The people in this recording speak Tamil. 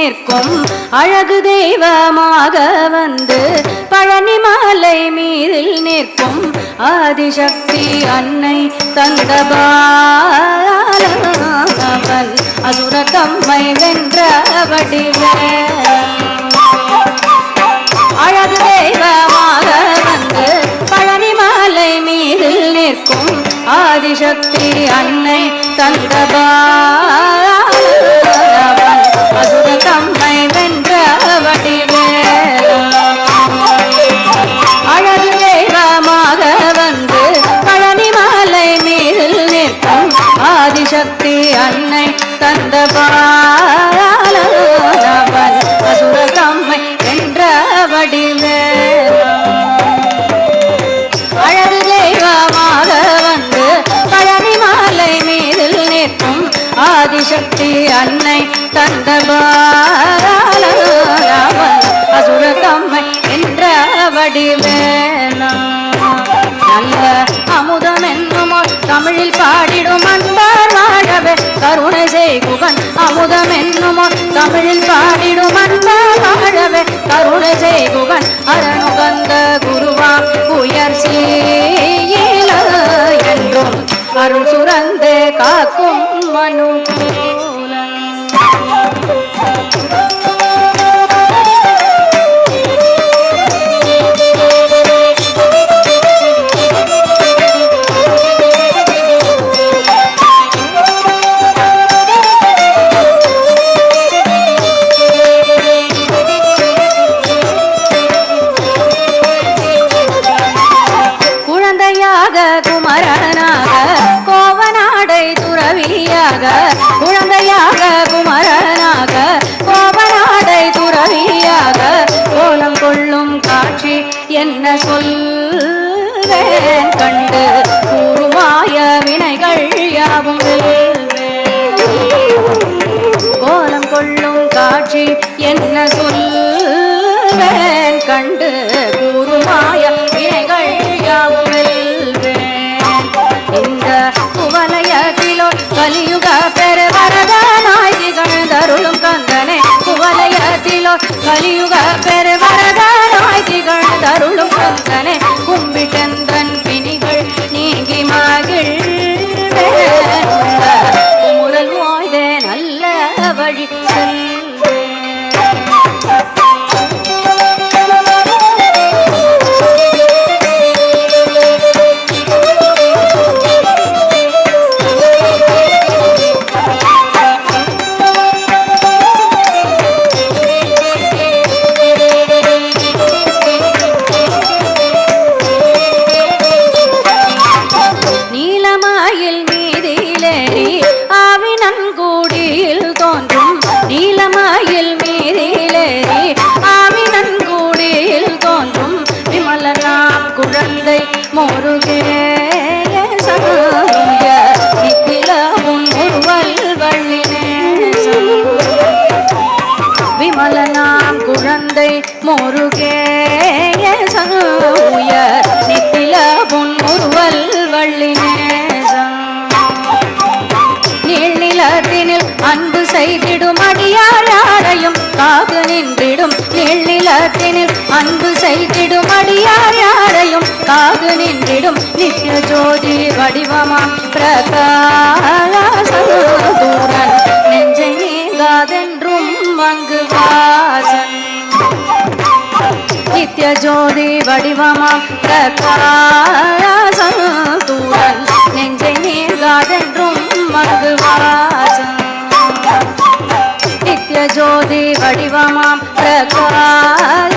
நிற்கும் அழகு தெய்வமாக வந்து பழனி மலை மீதில் நிற்கும் ஆதிசக்தி அன்னை தந்த பாலவன் அசுர தம்மை வென்ற வடிவேல் அழகு தெய்வமாக வந்து பழனி மலை மீதில் நிற்கும் ஆதிசக்தி அன்னை தந்த பாலவன் அசுர தம்மை வென்ற வடிவேல் அழகு தெய்வமாக வந்து பழனி மலை மீதில் நிற்கும் ஆதிசக்தி அன்னை தந்த பாலவன் அசுர தம்மை வென்ற வடிவேல் அழகு தெய்வமாக வந்து பழனி மலை மீதில் நிற்கும் ஆதிசக்தி அன்னை தந்த பாலவன் அசுர தம்மை வென்ற வடிவேல் நல்ல அமுதம் என்னும் தமிழில் பாடிடும் அன்பார் வாழவே கருணை செய்குகன் அமுதம் என்னும் தமிழில் பாடிடும் அன்பார் வாழவே கருணை செய்குகன் அரணுகந்த குருவாம் உயர் சீல என்றும் அருள் சுரந்தே காக்கும் மனுகூலன் குழந்தையாக குமரனாக கோபநாடை துறவியாக கோலம் கொள்ளும் காட்சி என்ன சொல்வேன் கண்டு கூறுமாய வினைகள் யாவும் கோலம் கொள்ளும் காட்சி என்ன சொல்வேன் கண்டு கூறுமாய வினைகள் யாவும் இந்த குவலயத்திலோ கலியுக பெருவரதனாய் திகழ்ந்தருளும் கந்தனே குவலயத்திலோ கலியுக பெருவரதனாய் திகழ்ந்தருளும் கந்தனே கும்பிட்டென்றன் பிணிகள் நீங்கி மகிழ்வேன் குமுறல் ஓய்தே நல்ல வழி நீலமயில் மீதிலேறி ஆவினன் கூடியில் தோன்றும் விமலனாம் குழந்தை முருகேசனுய நித்திலவும் முருவல் வள்ளினேசன் விமலனாம் குழந்தை முருகேசனுய நித்திலவும் முருவல் வள்ளினேசன் நீழ்நிலத்தினில் அன்பு செய்திடும் அடியார் யாரையும் காது நின்றிடும் நீழ்நிலத்தினில் அன்பு செய்திடும் அடியார் யாரையும் காது நின்றிடும் நித்திய ஜோதி வடிவமாம் பிரகாசூரன் நெஞ்சை நீங்காதென்றும் அங்கு வாசன் நித்திய ஜோதி வடிவமாம் பிரகாசூரன் நெஞ்சை நீங்காதென்றும் அங்கு வாசன் நித்திய ஜோதி வடிவமாம் பிரகாச